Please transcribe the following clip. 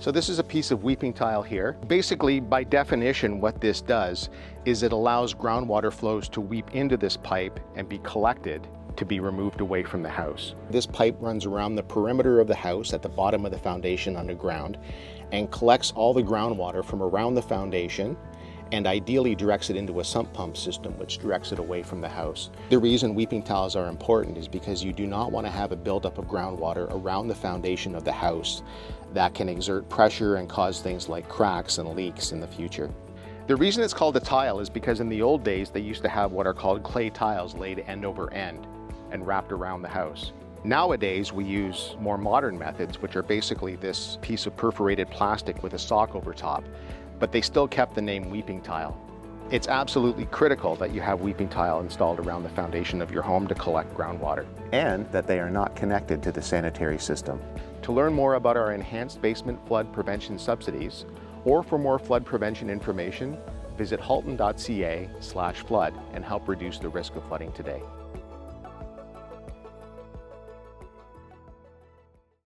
So this is a piece of weeping tile here. Basically, by definition, what this does is it allows groundwater flows to weep into this pipe and be collected to be removed away from the house. This pipe runs around the perimeter of the house at the bottom of the foundation underground and collects all the groundwater from around the foundation and ideally directs it into a sump pump system, which directs it away from the house. The reason weeping tiles are important is because you do not want to have a buildup of groundwater around the foundation of the house that can exert pressure and cause things like cracks and leaks in the future. The reason it's called a tile is because in the old days they used to have what are called clay tiles laid end over end and wrapped around the house. Nowadays we use more modern methods, which are basically this piece of perforated plastic with a sock over top, but they still kept the name weeping tile. It's absolutely critical that you have weeping tile installed around the foundation of your home to collect groundwater, and that they are not connected to the sanitary system. To learn more about our enhanced basement flood prevention subsidies, or for more flood prevention information, visit halton.ca/flood and help reduce the risk of flooding today.